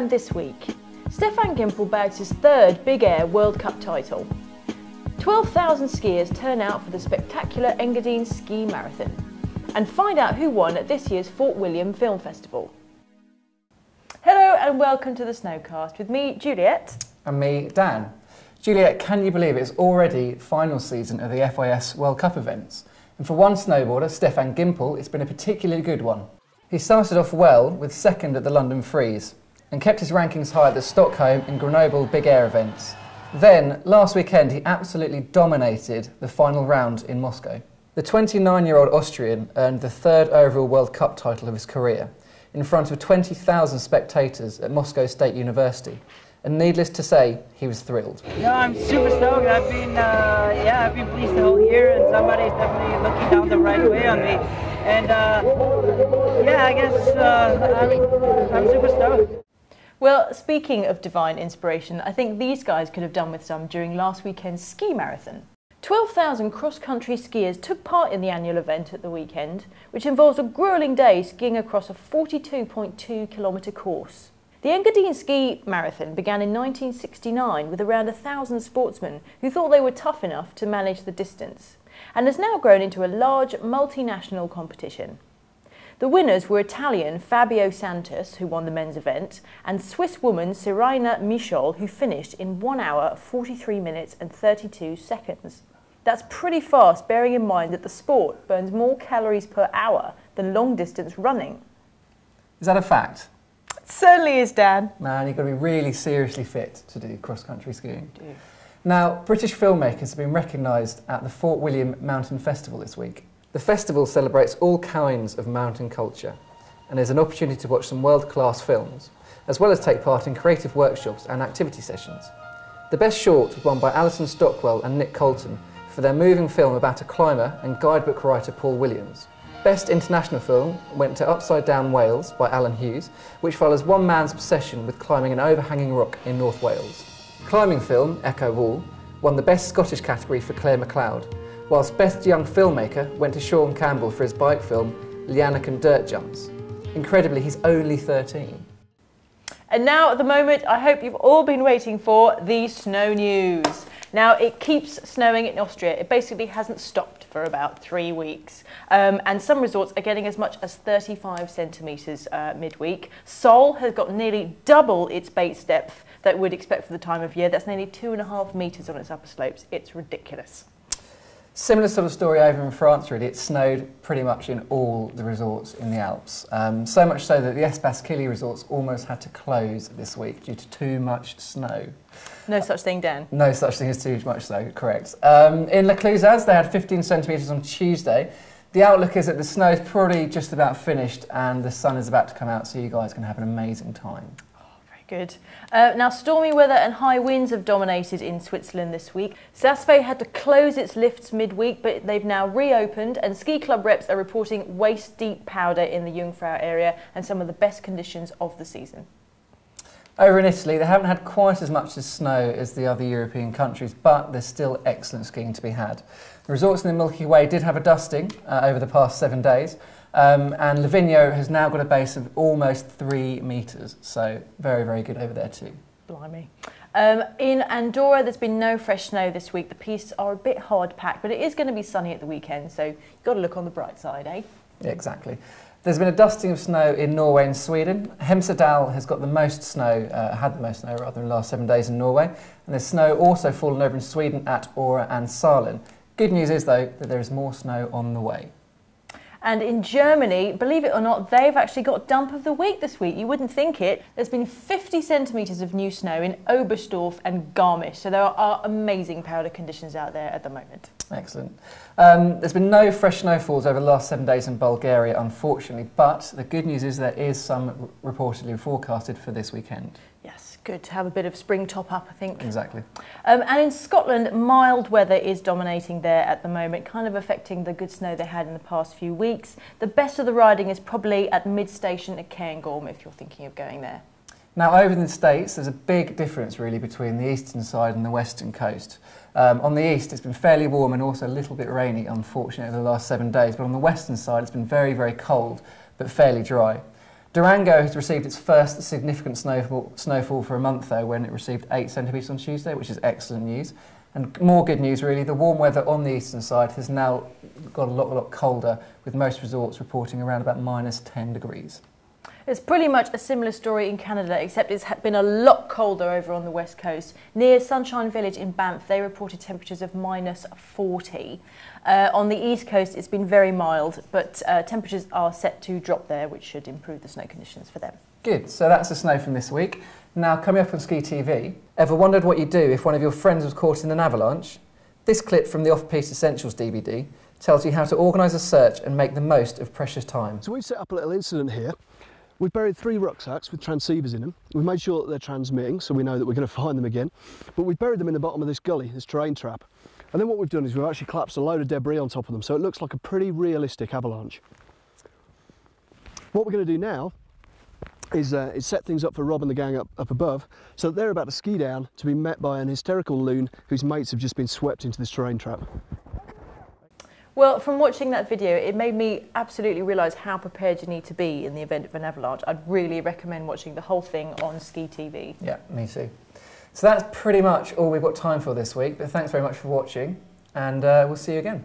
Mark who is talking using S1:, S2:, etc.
S1: programme this week. Stefan Gimpel bags his third Big Air World Cup title. 12,000 skiers turn out for the spectacular Engadine Ski Marathon. And find out who won at this year's Fort William Film Festival. Hello and welcome to the Snowcast with me, Juliette.
S2: And me, Dan. Juliette, can you believe it's already final season of the FIS World Cup events? And for one snowboarder, Stefan Gimpel, it's been a particularly good one. He started off well with second at the London Freeze and kept his rankings high at the Stockholm and Grenoble Big Air events. Then, last weekend, he absolutely dominated the final round in Moscow. The 29-year-old Austrian earned the third overall World Cup title of his career in front of 20,000 spectators at Moscow State University. And needless to say, he was thrilled.
S3: No, I'm super stoked. I've been pleased the whole year, and somebody's definitely looking down the right way on me. And I guess I'm super stoked.
S1: Well, speaking of divine inspiration, I think these guys could have done with some during last weekend's ski marathon. 12,000 cross-country skiers took part in the annual event at the weekend, which involves a gruelling day skiing across a 42.2 kilometre course. The Engadine Ski Marathon began in 1969 with around 1,000 sportsmen who thought they were tough enough to manage the distance, and has now grown into a large multinational competition. The winners were Italian Fabio Santos, who won the men's event, and Swiss woman Sirena Michol, who finished in 1 hour, 43 minutes and 32 seconds. That's pretty fast, bearing in mind that the sport burns more calories per hour than long-distance running.
S2: Is that a fact?
S1: It certainly is, Dan.
S2: Man, you've got to be really seriously fit to do cross-country skiing. Now, British filmmakers have been recognised at the Fort William Mountain Festival this week. The festival celebrates all kinds of mountain culture and is an opportunity to watch some world-class films, as well as take part in creative workshops and activity sessions. The best short was won by Alison Stockwell and Nick Colton for their moving film about a climber and guidebook writer Paul Williams. Best international film went to Upside Down Wales by Alan Hughes, which follows one man's obsession with climbing an overhanging rock in North Wales. Climbing film, Echo Wall, won the Best Scottish category for Claire MacLeod, whilst Best Young Filmmaker went to Sean Campbell for his bike film, Lianic and Dirt Jumps. Incredibly, he's only 13.
S1: And now, at the moment, I hope you've all been waiting for the snow news. Now, it keeps snowing in Austria. It basically hasn't stopped for about 3 weeks. And some resorts are getting as much as 35 centimetres midweek. Seoul has got nearly double its base depth that we'd expect for the time of year. That's nearly 2.5 metres on its upper slopes. It's ridiculous.
S2: Similar sort of story over in France, really. It snowed pretty much in all the resorts in the Alps. So much so that the Espaskili resorts almost had to close this week due to too much snow.
S1: No such thing, Dan.
S2: No such thing as too much snow, correct. In Les Clouzes, they had 15 centimetres on Tuesday. The outlook is that the snow is probably just about finished and the sun is about to come out, so you guys can have an amazing time.
S1: Good. Now, stormy weather and high winds have dominated in Switzerland this week. Saas-Fee had to close its lifts midweek, but they've now reopened, and ski club reps are reporting waist-deep powder in the Jungfrau area and some of the best conditions of the season.
S2: Over in Italy, they haven't had quite as much as snow as the other European countries, but there's still excellent skiing to be had. The resorts in the Milky Way did have a dusting over the past 7 days. And Livigno has now got a base of almost 3 metres, so very, very good over there too.
S1: Blimey. In Andorra, there's been no fresh snow this week. The pistes are a bit hard packed, but it is going to be sunny at the weekend, so you've got to look on the bright side, eh?
S2: Yeah, exactly. There's been a dusting of snow in Norway and Sweden. Hemsedal has got the most snow, had the most snow rather, in the last 7 days in Norway, and there's snow also fallen over in Sweden at Åre and Salin. Good news is, though, that there is more snow on the way.
S1: And in Germany, believe it or not, they've actually got dump of the week this week. You wouldn't think it. There's been 50 centimetres of new snow in Oberstdorf and Garmisch. So there are amazing powder conditions out there at the moment. Excellent.
S2: There's been no fresh snowfalls over the last 7 days in Bulgaria, unfortunately. But the good news is there is some reportedly forecasted for this weekend.
S1: Yes, good to have a bit of spring top up, I think.
S2: Exactly.
S1: And in Scotland, mild weather is dominating there at the moment, kind of affecting the good snow they had in the past few weeks. The best of the riding is probably at mid-station at Cairngorm, if you're thinking of going there.
S2: Now, over in the States, there's a big difference, really, between the eastern side and the western coast. On the east, it's been fairly warm and also a little bit rainy, unfortunately, over the last 7 days. But on the western side, it's been very, very cold, but fairly dry. Durango has received its first significant snowfall for a month though, when it received 8 centimetres on Tuesday, which is excellent news. And more good news really, the warm weather on the eastern side has now got a lot colder, with most resorts reporting around about -10 degrees.
S1: It's pretty much a similar story in Canada, except it's been a lot colder over on the west coast. Near Sunshine Village in Banff, they reported temperatures of -40. On the east coast, it's been very mild, but temperatures are set to drop there, which should improve the snow conditions for them.
S2: Good, so that's the snow from this week. Now, coming up on Ski TV, ever wondered what you'd do if one of your friends was caught in an avalanche? This clip from the Off-Piste Essentials DVD tells you how to organise a search and make the most of precious time.
S4: So we've set up a little incident here. We've buried 3 rucksacks with transceivers in them. We've made sure that they're transmitting, so we know that we're going to find them again. But we've buried them in the bottom of this gully, this terrain trap. And then what we've done is we've actually collapsed a load of debris on top of them, so it looks like a pretty realistic avalanche. What we're going to do now is set things up for Rob and the gang up above, so that they're about to ski down to be met by an hysterical loon whose mates have just been swept into this terrain trap.
S1: Well, from watching that video, it made me absolutely realise how prepared you need to be in the event of an avalanche. I'd really recommend watching the whole thing on Ski TV.
S2: Yeah, me too. So that's pretty much all we've got time for this week, but thanks very much for watching, and we'll see you again.